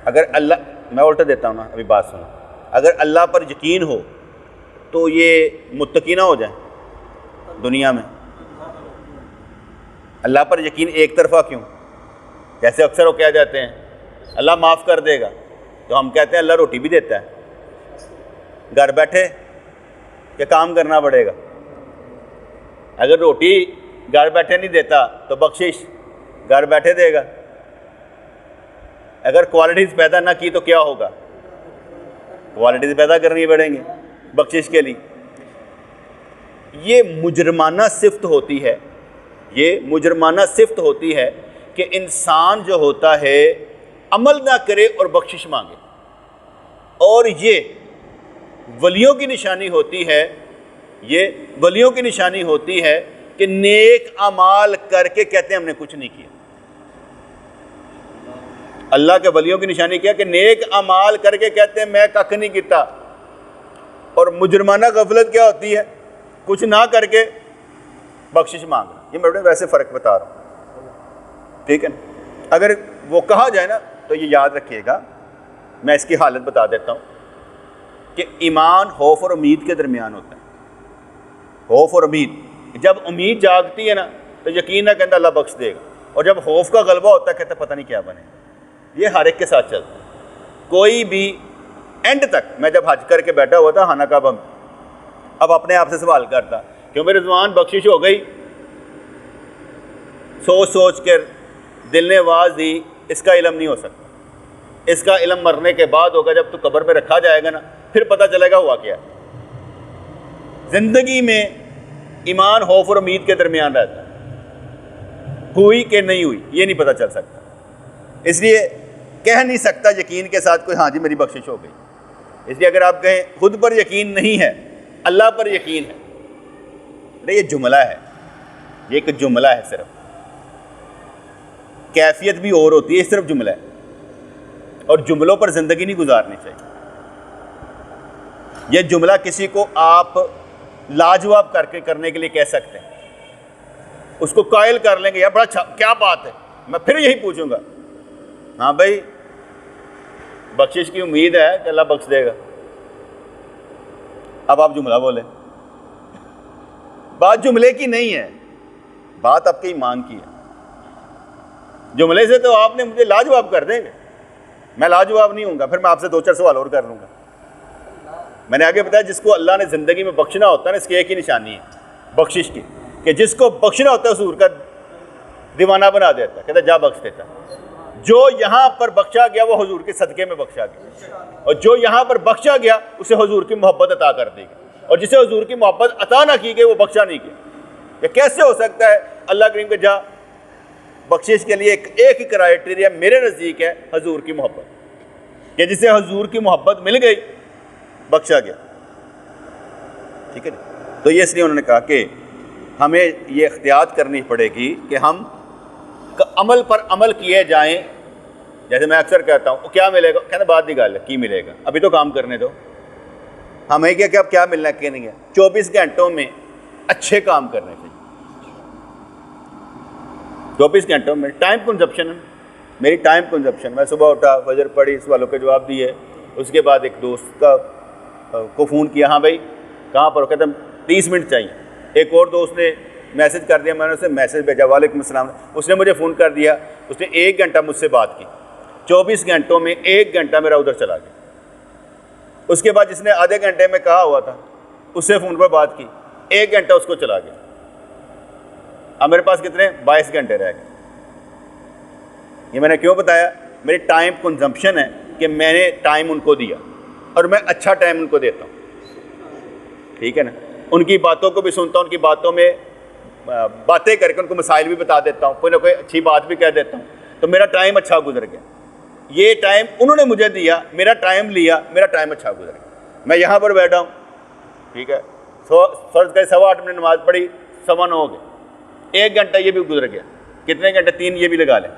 اگر اللہ، میں الٹ دیتا ہوں نا، ابھی بات سنو، اگر اللہ پر یقین ہو تو یہ متقی نہ ہو جائیں دنیا میں؟ اللہ پر یقین ایک طرفہ کیوں؟ جیسے اکثر وہ کہہ جاتے ہیں اللہ معاف کر دے گا، تو ہم کہتے ہیں اللہ روٹی بھی دیتا ہے، گھر بیٹھے کہ کام کرنا پڑے گا؟ اگر روٹی گھر بیٹھے نہیں دیتا تو بخشش گھر بیٹھے دے گا؟ اگر کوالٹیز پیدا نہ کی تو کیا ہوگا؟ کوالٹیز پیدا کرنی پڑیں گے بخشش کے لیے۔ یہ مجرمانہ صفت ہوتی ہے، یہ مجرمانہ صفت ہوتی ہے کہ انسان جو ہوتا ہے عمل نہ کرے اور بخشش مانگے، اور یہ ولیوں کی نشانی ہوتی ہے، یہ ولیوں کی نشانی ہوتی ہے کہ نیک اعمال کر کے کہتے ہیں ہم نے کچھ نہیں کیا۔ اللہ کے ولیوں کی نشانی کیا کہ نیک اعمال کر کے کہتے ہیں میں ککھ نہیں کیتا، اور مجرمانہ غفلت کیا ہوتی ہے؟ کچھ نہ کر کے بخشش مانگنا۔ یہ میں ویسے فرق بتا رہا ہوں، ٹھیک ہے؟ اگر وہ کہا جائے نا تو یہ یاد رکھیے گا، میں اس کی حالت بتا دیتا ہوں کہ ایمان خوف اور امید کے درمیان ہوتا ہے۔ خوف اور امید، جب امید جاگتی ہے نا تو یقین نہ کہتا اللہ بخش دے گا، اور جب خوف کا غلبہ ہوتا ہے کہتا پتہ نہیں کیا بنے گا۔ یہ ہر ایک کے ساتھ چلتا ہے۔ کوئی بھی اینڈ تک، میں جب حج کر کے بیٹھا ہوا تھا خانہ کعبہ میں، اب اپنے آپ سے سوال کرتا کیوں میرے رضوان بخشش ہو گئی، سوچ سوچ کر دل نے آواز دی اس کا علم نہیں ہو سکتا، اس کا علم مرنے کے بعد ہوگا، جب تو قبر میں رکھا جائے گا نا پھر پتہ چلے گا ہوا کیا۔ زندگی میں ایمان خوف اور امید کے درمیان رہتا ہے، ہوئی کہ نہیں ہوئی یہ نہیں پتہ چل سکتا، اس لیے کہہ نہیں سکتا یقین کے ساتھ کوئی ہاں جی میری بخشش ہو گئی۔ اس لیے اگر آپ کہیں خود پر یقین نہیں ہے اللہ پر یقین ہے. یہ جملہ ہے, یہ ایک جملہ ہے صرف, کیفیت بھی اور ہوتی ہے, صرف جملہ ہے, اور جملوں پر زندگی نہیں گزارنی چاہیے. یہ جملہ کسی کو آپ لاجواب کرنے کے لیے کہہ سکتے ہیں, اس کو قائل کر لیں گے, یار بڑا اچھا, کیا بات ہے, میں پھر یہی پوچھوں گا, ہاں بھائی بخشش کی امید ہے کہ اللہ بخش دے گا. اب آپ جملہ بولیں. بات جملے کی نہیں ہے, بات آپ کے ایمان کی ہے. جملے سے تو آپ نے مجھے لاجواب کر دیں گے, میں لاجواب نہیں ہوں گا, پھر میں آپ سے 2-4 سوال اور کر لوں گا. میں نے آگے بتایا جس کو اللہ نے زندگی میں بخشنا ہوتا ہے نا, اس کی ایک ہی نشانی ہے بخشش کی, کہ جس کو بخشنا ہوتا ہے حضور کا دیوانہ بنا دیتا ہے, کہتا ہے جا بخش دیتا. جو یہاں پر بخشا گیا وہ حضور کے صدقے میں بخشا گیا, اور جو یہاں پر بخشا گیا اسے حضور کی محبت عطا کر دی گئی, اور جسے حضور کی محبت عطا نہ کی گئی وہ بخشا نہیں گیا. یہ کیسے ہو سکتا ہے؟ اللہ کریم کے جا بخشش کے لیے ایک ہی کرائیٹیریا میرے نزدیک ہے, حضور کی محبت, کہ جسے حضور کی محبت مل گئی بخشا گیا. ٹھیک ہے. تو یہ اس لیے انہوں نے کہا کہ ہمیں یہ احتیاط کرنی پڑے گی کہ ہم عمل پر عمل کیے جائیں. جیسے میں اکثر کہتا ہوں کیا ملے گا, کہنا بات دی گل ہے, کی ملے گا, ابھی تو کام کرنے دو. ہمیں کیا کہ اب کیا ملنا ہے, کہ نہیں ہے. 24 گھنٹوں میں اچھے کام کرنے چاہیے. 24 گھنٹوں میں ٹائم کنزپشن, میری ٹائم کنزپشن, میں صبح اٹھا, فجر پڑھی, اس والوں کے جواب دیے, اس کے بعد ایک دوست کو فون کیا, ہاں بھائی کہاں پر ہو, کہتا 30 منٹ چاہیے. ایک اور دوست نے میسج کر دیا, میں نے اسے میسج بھیجا, وعلیکم السلام, اس نے مجھے فون کر دیا, اس نے 1 گھنٹہ مجھ سے بات کی. 24 گھنٹوں میں 1 گھنٹہ میرا ادھر چلا گیا. اس کے بعد جس نے آدھے گھنٹے میں کہا ہوا تھا اس سے فون پر بات کی, 1 گھنٹہ اس کو چلا گیا. اب میرے پاس کتنے 22 گھنٹے رہ گئے. یہ میں نے کیوں بتایا؟ میری ٹائم کنزمپشن ہے کہ میں نے ٹائم ان کو دیا, اور میں اچھا ٹائم ان کو دیتا ہوں. ٹھیک ہے نا. ان کی باتوں کو بھی سنتا ہوں, ان کی باتوں میں باتیں کر کے ان کو مسائل بھی بتا دیتا ہوں, کوئی نہ کوئی اچھی بات بھی کہہ دیتا ہوں, تو میرا ٹائم اچھا گزر گیا. یہ ٹائم انہوں نے مجھے دیا, میرا ٹائم لیا, میرا ٹائم اچھا گزر گیا. میں یہاں پر بیٹھا ہوں, ٹھیک ہے, فرض کرے 8:15 میں نماز پڑھی, 9:15 ہو گئے, 1 گھنٹہ یہ بھی گزر گیا, کتنے گھنٹے, 3 یہ بھی لگا لیں.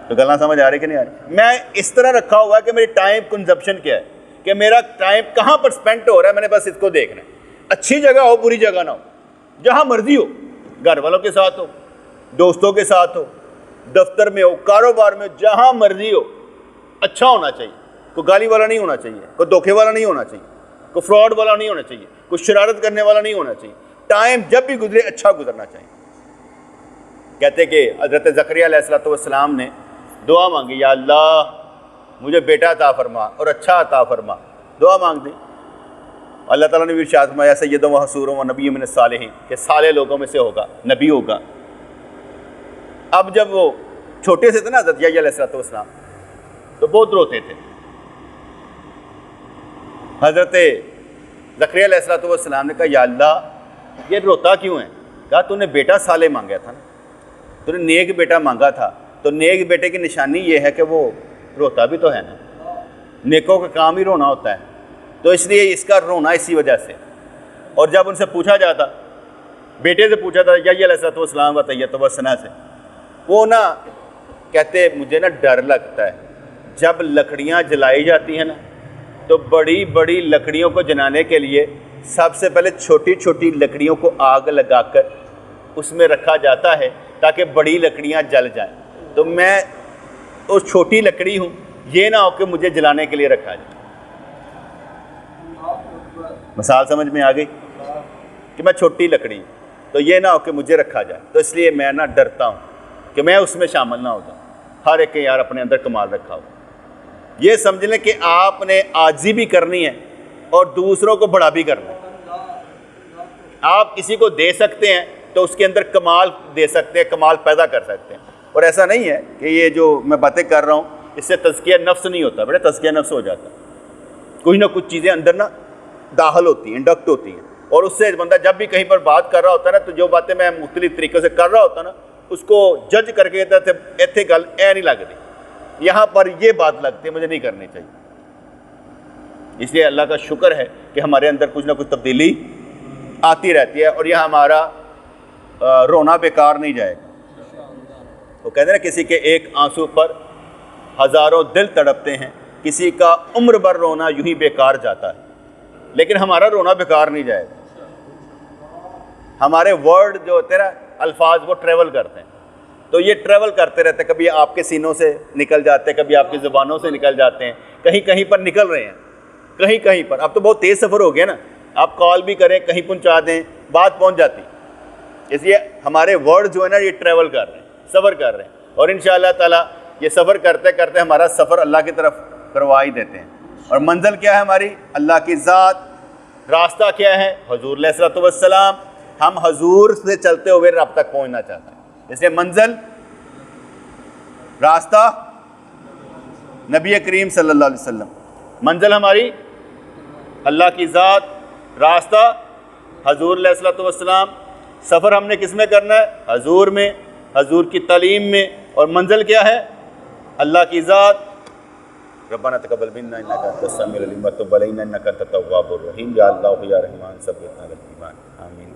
تو گلاں سمجھ آ رہی کہ نہیں آ رہی؟ میں اس طرح رکھا ہوا ہے کہ میری ٹائم کنزپشن کیا ہے, کہ میرا ٹائم کہاں پر سپینڈ ہو رہا ہے, میں نے بس اس کو دیکھنا ہے. اچھی جگہ ہو, بری جگہ نہ ہو, جہاں مرضی ہو, گھر والوں کے ساتھ ہو, دوستوں کے ساتھ ہو, دفتر میں ہو, کاروبار میں, جہاں مرضی ہو, اچھا ہونا چاہیے. کوئی گالی والا نہیں ہونا چاہیے, کوئی دھوکے والا نہیں ہونا چاہیے, کوئی فراڈ والا نہیں ہونا چاہیے, کوئی شرارت کرنے والا نہیں ہونا چاہیے. ٹائم جب بھی گزرے اچھا گزرنا چاہیے. کہتے کہ حضرت زکریا علیہ السلام نے دعا مانگی, یا اللہ مجھے بیٹا عطا فرما اور اچھا عطا فرما. دعا مانگ دی, اللہ تعالیٰ نے بھی ارشاد فرمایا سید و حصور و نبی من الصالحین, کہ صالح لوگوں میں سے ہوگا, نبی ہوگا. اب جب وہ چھوٹے سے تھے نا حضرت یحییٰ علیہ السلام, تو بہت روتے تھے. حضرت زکریا علیہ السلام نے کہا یا اللہ یہ روتا کیوں ہے؟ کہا تو نے بیٹا صالح مانگا تھا نا, تو نے نیک بیٹا مانگا تھا, تو نیک بیٹے کی نشانی یہ ہے کہ وہ روتا بھی تو ہے نا, نیکوں کا کام ہی رونا ہوتا ہے, تو اس لیے اس کا رونا اسی وجہ سے. اور جب ان سے پوچھا جاتا, بیٹے سے پوچھا تھا یحییٰ علیہ السلام و طیّب و سنا سے, وہ نا کہتے مجھے نا ڈر لگتا ہے جب لکڑیاں جلائی جاتی ہیں نا, تو بڑی بڑی لکڑیوں کو جلانے کے لیے سب سے پہلے چھوٹی چھوٹی لکڑیوں کو آگ لگا کر اس میں رکھا جاتا ہے تاکہ بڑی لکڑیاں جل جائیں. تو میں اس چھوٹی لکڑی ہوں, یہ نہ ہو کہ مجھے جلانے کے لیے رکھا جائے. مثال سمجھ میں آ گئی کہ میں چھوٹی لکڑی ہوں, تو یہ نہ ہو کہ مجھے رکھا جائے, تو اس لیے میں نہ ڈرتا ہوں کہ میں اس میں شامل نہ ہو جاؤں. ہر ایک کے یار اپنے اندر کمال رکھا ہو. یہ سمجھ لیں کہ آپ نے عاجزی بھی کرنی ہے اور دوسروں کو بڑا بھی کرنا ہے. آپ کسی کو دے سکتے ہیں تو اس کے اندر کمال دے سکتے ہیں, کمال پیدا کر سکتے ہیں. اور ایسا نہیں ہے کہ یہ جو میں باتیں کر رہا ہوں اس سے تزکیہ نفس نہیں ہوتا, بیٹا تزکیہ نفس ہو جاتا ہے. کچھ نہ کچھ چیزیں اندر نا داخل ہوتی ہیں, انڈکٹ ہوتی ہیں, اور اس سے بندہ جب بھی کہیں پر بات کر رہا ہوتا ہے نا, تو جو باتیں میں مختلف طریقوں سے کر رہا ہوتا نا, اس کو جج کر کے کہتا ہے ایتھے گل اے نہیں لگتی, یہاں پر یہ بات لگتی ہے, مجھے نہیں کرنی چاہیے. اس لیے اللہ کا شکر ہے کہ ہمارے اندر کچھ نہ کچھ تبدیلی آتی رہتی ہے، اور یہ ہمارا رونا بیکار نہیں جائے گا۔ وہ کہتے ہیں نا کسی کے ایک آنسو پر ہزاروں دل تڑپتے ہیں، کسی کا عمر بھر رونا یوں ہی بیکار جاتا ہے، لیکن ہمارا رونا بیکار نہیں جائے گا۔ ہمارے ورڈ جو ہوتے ہیں نا، الفاظ، وہ ٹریول کرتے ہیں، تو یہ ٹریول کرتے رہتے ہیں، کبھی آپ کے سینوں سے نکل جاتے ہیں، کبھی آپ کی زبانوں سے نکل جاتے ہیں، کہیں کہیں پر نکل رہے ہیں، کہیں کہیں پر۔ اب تو بہت تیز سفر ہو گیا نا، آپ کال بھی کریں، کہیں پہنچا دیں، بات پہنچ جاتی۔ اس لیے ہمارے ورڈ جو ہے نا یہ ٹریول کر رہے ہیں، سفر کر رہے ہیں، اور انشاءاللہ تعالیٰ یہ سفر کرتے کرتے ہمارا سفر اللہ کی طرف کروا ہی دیتے ہیں۔ اور منزل کیا ہے ہماری؟ اللہ کی ذات۔ راستہ کیا ہے؟ حضور علیہ الصلوۃ والسلام۔ ہم حضور سے چلتے ہوئے رب تک پہنچنا چاہتے ہیں، اس لیے منزل، راستہ نبی کریم صلی اللہ علیہ وسلم، منزل ہماری اللہ کی ذات، راستہ حضور علیہ الصلوۃ والسلام۔ سفر ہم نے کس میں کرنا ہے؟ حضور میں، حضور کی تعلیم میں، اور منزل کیا ہے؟ اللہ کی ذات۔ ربنا تقبل منا انک انت السمیع العلیم وتب علینا انک انت التواب الرحیم، یا اللہ یا رحمان ثبتنا علی الایمان، آمین۔